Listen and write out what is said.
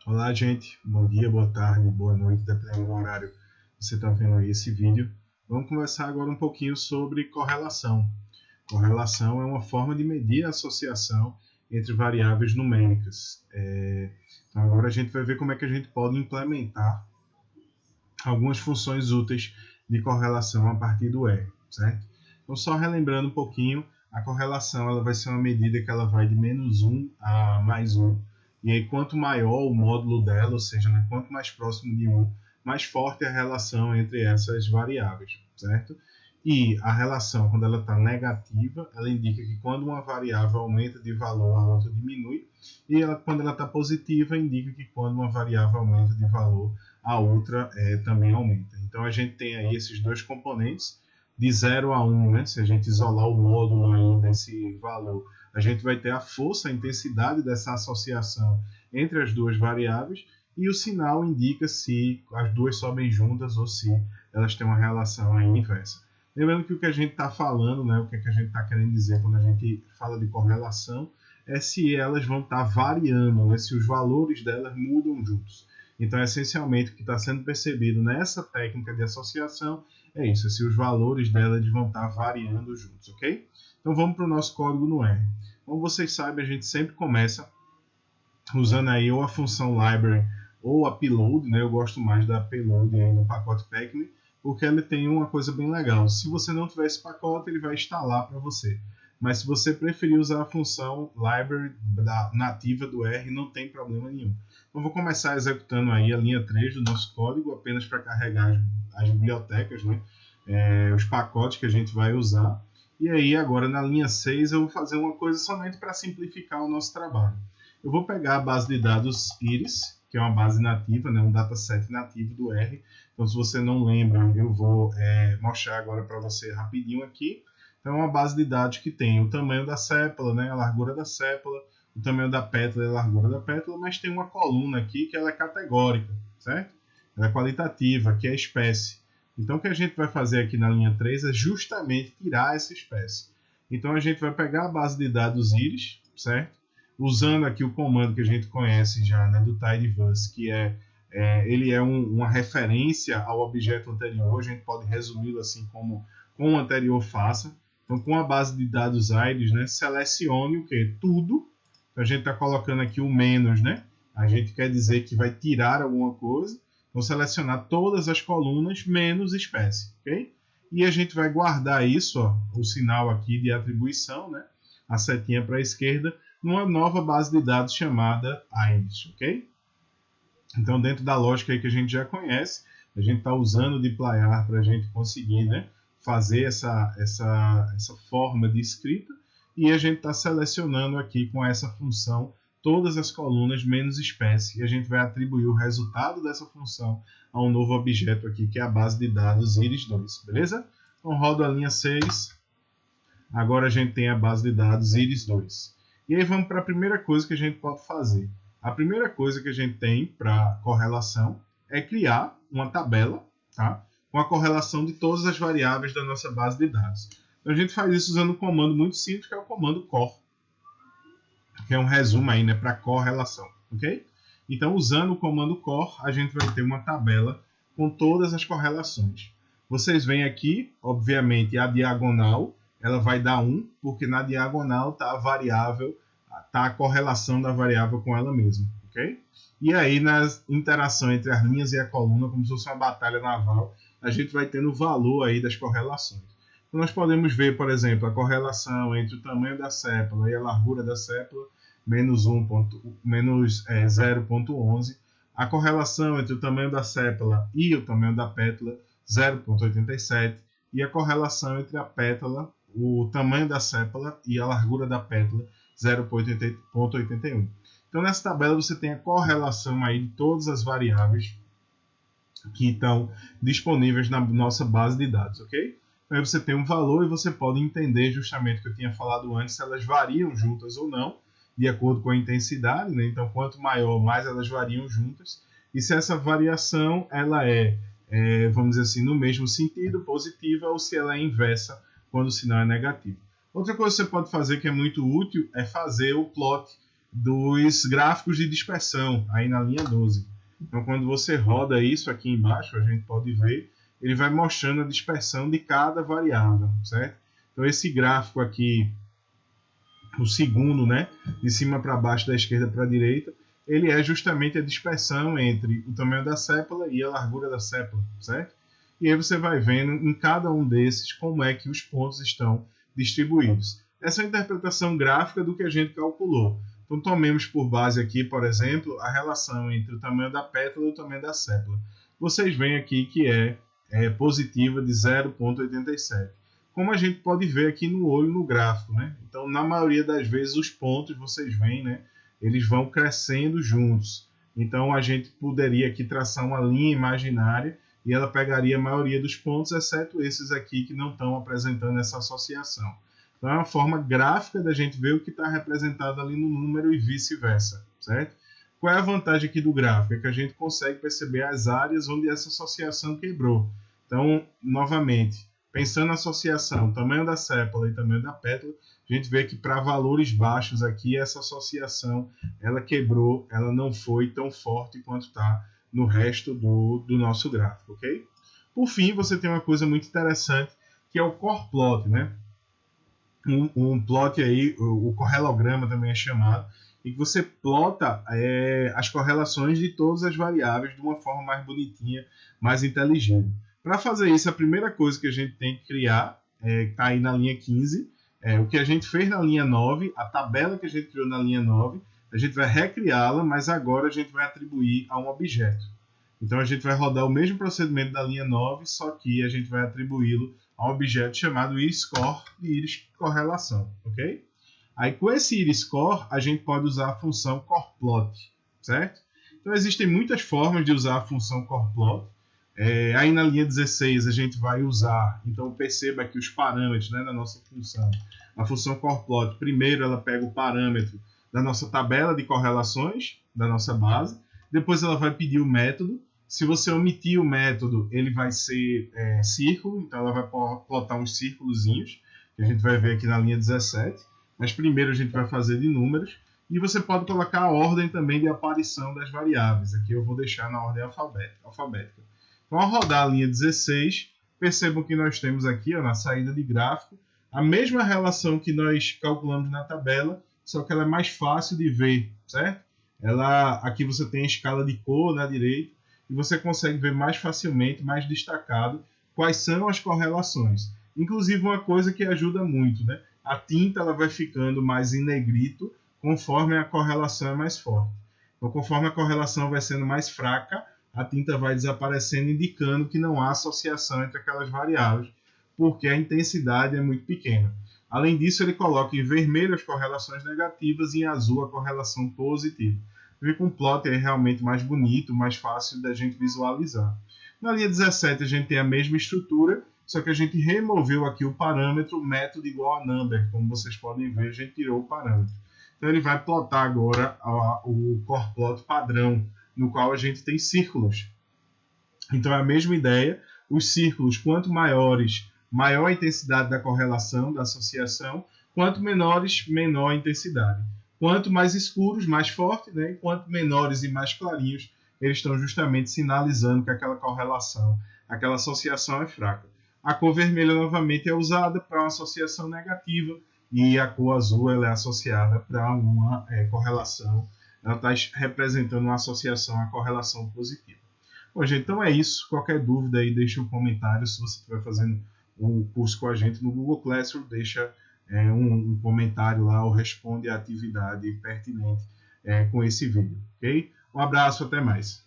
Olá, gente. Bom dia, boa tarde, boa noite, dependendo do horário que você está vendo aí esse vídeo. Vamos conversar agora um pouquinho sobre correlação. Correlação é uma forma de medir a associação entre variáveis numéricas. Então agora a gente vai ver como é que a gente pode implementar algumas funções úteis de correlação a partir do R, certo? Então só relembrando um pouquinho, a correlação ela vai ser uma medida que ela vai de -1 a +1. E aí, quanto maior o módulo dela, ou seja, né, quanto mais próximo de 1, mais forte é a relação entre essas variáveis, certo? E a relação, quando ela está negativa, ela indica que quando uma variável aumenta de valor, a outra diminui. E quando ela está positiva, indica que quando uma variável aumenta de valor, a outra também aumenta. Então, a gente tem aí esses dois componentes, de 0 a 1, né? Se a gente isolar o módulo aí desse valor, a gente vai ter a força, a intensidade dessa associação entre as duas variáveis, e o sinal indica se as duas sobem juntas ou se elas têm uma relação aí inversa. Lembrando que o que a gente está falando, né, o que a gente está querendo dizer quando a gente fala de correlação, é se elas vão estar variando, né, se os valores delas mudam juntos. Então, essencialmente, o que está sendo percebido nessa técnica de associação é isso, se os valores delas vão estar variando juntos, ok? Então, vamos para o nosso código no R. Como vocês sabem, a gente sempre começa usando aí ou a função library ou a payload, né? Eu gosto mais da payload aí no pacote Pacman, porque ele tem uma coisa bem legal. Se você não tiver esse pacote, ele vai instalar para você. Mas se você preferir usar a função library nativa do R, não tem problema nenhum. Então, vou começar executando aí a linha 3 do nosso código, apenas para carregar as bibliotecas, né? Os pacotes que a gente vai usar. E aí, agora na linha 6, eu vou fazer uma coisa somente para simplificar o nosso trabalho. Eu vou pegar a base de dados Iris, que é uma base nativa, né? Um dataset nativo do R. Então, se você não lembra, eu vou mostrar agora para você rapidinho aqui. Então, é uma base de dados que tem o tamanho da sépala, né? A largura da sépala, o tamanho da pétala e a largura da pétala, mas tem uma coluna aqui que ela é categórica, certo? Ela é qualitativa, que é a espécie. Então, o que a gente vai fazer aqui na linha 3 é justamente tirar essa espécie. Então, a gente vai pegar a base de dados Iris, certo? Usando aqui o comando que a gente conhece já, né, do tidyverse, que ele é uma referência ao objeto anterior. A gente pode resumi-lo assim como o anterior faça. Então, com a base de dados Iris, né, selecione o que? Tudo. Então, a gente está colocando aqui o menos, né? A gente quer dizer que vai tirar alguma coisa. Então, selecionar todas as colunas menos espécie, ok? E a gente vai guardar isso, ó, o sinal aqui de atribuição, né? A setinha para a esquerda, numa nova base de dados chamada Iris, ok? Então, dentro da lógica aí que a gente já conhece, a gente está usando o dplyr para a gente conseguir, né, fazer essa forma de escrita, e a gente está selecionando aqui com essa função todas as colunas menos espécie, e a gente vai atribuir o resultado dessa função a um novo objeto aqui, que é a base de dados Iris2, beleza? Então, rodo a linha 6, agora a gente tem a base de dados Iris2. E aí vamos para a primeira coisa que a gente pode fazer. A primeira coisa que a gente tem para correlação é criar uma tabela, tá? Com a correlação de todas as variáveis da nossa base de dados. Então a gente faz isso usando um comando muito simples, que é o comando cor, que é um resumo aí, né, para correlação, ok? Então, usando o comando cor, a gente vai ter uma tabela com todas as correlações. Vocês veem aqui, obviamente, a diagonal, ela vai dar 1, porque na diagonal está a variável, está a correlação da variável com ela mesma, ok? E aí, na interação entre as linhas e a coluna, como se fosse uma batalha naval, a gente vai tendo o valor aí das correlações. Então, nós podemos ver, por exemplo, a correlação entre o tamanho da sépala e a largura da sépala, menos 0,11. A correlação entre o tamanho da sépala e o tamanho da pétala, 0,87. E a correlação entre a pétala, o tamanho da sépala e a largura da pétala, 0,81. Então, nessa tabela você tem a correlação aí de todas as variáveis que estão disponíveis na nossa base de dados, ok? Então, aí você tem um valor e você pode entender justamente o que eu tinha falado antes, se elas variam juntas ou não, de acordo com a intensidade, né? Então, quanto maior, mais elas variam juntas. E se essa variação ela vamos dizer assim, no mesmo sentido, positiva, ou se ela é inversa, quando o sinal é negativo. Outra coisa que você pode fazer que é muito útil é fazer o plot dos gráficos de dispersão, aí na linha 12. Então, quando você roda isso aqui embaixo, a gente pode ver, ele vai mostrando a dispersão de cada variável, certo? Então, esse gráfico aqui, o segundo, né, de cima para baixo, da esquerda para a direita, ele é justamente a dispersão entre o tamanho da sépola e a largura da sépola, certo? E aí você vai vendo em cada um desses como é que os pontos estão distribuídos. Essa é a interpretação gráfica do que a gente calculou. Então, tomemos por base aqui, por exemplo, a relação entre o tamanho da pétala e o tamanho da sépola. Vocês veem aqui que é positiva de 0,87. Como a gente pode ver aqui no olho no gráfico, né? Então, na maioria das vezes, os pontos, vocês veem, né? Eles vão crescendo juntos. Então, a gente poderia aqui traçar uma linha imaginária e ela pegaria a maioria dos pontos, exceto esses aqui que não estão apresentando essa associação. Então, é uma forma gráfica da gente ver o que está representado ali no número e vice-versa, certo? Qual é a vantagem aqui do gráfico? É que a gente consegue perceber as áreas onde essa associação quebrou. Então, novamente, pensando na associação, tamanho da sépola e tamanho da pétala, a gente vê que para valores baixos aqui, essa associação ela quebrou, ela não foi tão forte quanto está no resto do nosso gráfico, ok? Por fim, você tem uma coisa muito interessante, que é o core plot, né? Um plot aí, o correlograma também é chamado, e que você plota as correlações de todas as variáveis de uma forma mais bonitinha, mais inteligente. Para fazer isso, a primeira coisa que a gente tem que criar, que está aí na linha 15, o que a gente fez na linha 9, a tabela que a gente criou na linha 9, a gente vai recriá-la, mas agora a gente vai atribuir a um objeto. Então a gente vai rodar o mesmo procedimento da linha 9, só que a gente vai atribuí-lo a um objeto chamado iris_core de íris correlação, ok? Aí com esse iris_core a gente pode usar a função coreplot, certo? Então existem muitas formas de usar a função coreplot. Aí na linha 16 a gente vai usar, então perceba aqui os parâmetros, né, da nossa função. A função coreplot, primeiro ela pega o parâmetro da nossa tabela de correlações, da nossa base, depois ela vai pedir o método. Se você omitir o método, ele vai ser círculo, então ela vai plotar uns círculozinhos, que a gente vai ver aqui na linha 17, mas primeiro a gente vai fazer de números, e você pode colocar a ordem também de aparição das variáveis, aqui eu vou deixar na ordem alfabética. Então, ao rodar a linha 16, percebam que nós temos aqui, ó, na saída de gráfico, a mesma relação que nós calculamos na tabela, só que ela é mais fácil de ver, certo? Aqui você tem a escala de cor na direita, e você consegue ver mais facilmente, mais destacado, quais são as correlações. Inclusive, uma coisa que ajuda muito, né? A tinta ela vai ficando mais em negrito conforme a correlação é mais forte. Então, conforme a correlação vai sendo mais fraca, a tinta vai desaparecendo, indicando que não há associação entre aquelas variáveis, porque a intensidade é muito pequena. Além disso, ele coloca em vermelho as correlações negativas e em azul a correlação positiva. Fica um plot aí realmente mais bonito, mais fácil da gente visualizar. Na linha 17 a gente tem a mesma estrutura, só que a gente removeu aqui o parâmetro método igual a number. Como vocês podem ver, a gente tirou o parâmetro. Então ele vai plotar agora o core plot padrão, no qual a gente tem círculos. Então é a mesma ideia, os círculos quanto maiores, maior a intensidade da correlação, da associação, quanto menores, menor a intensidade. Quanto mais escuros, mais forte, né? E quanto menores e mais clarinhos, eles estão justamente sinalizando que aquela correlação, aquela associação é fraca. A cor vermelha novamente é usada para uma associação negativa e a cor azul ela é associada para uma correlação. Ela está representando uma associação, uma correlação positiva. Bom, gente, então é isso. Qualquer dúvida aí, deixa um comentário. Se você estiver fazendo um curso com a gente no Google Classroom, deixa um comentário lá ou responde a atividade pertinente com esse vídeo, ok? Um abraço, até mais.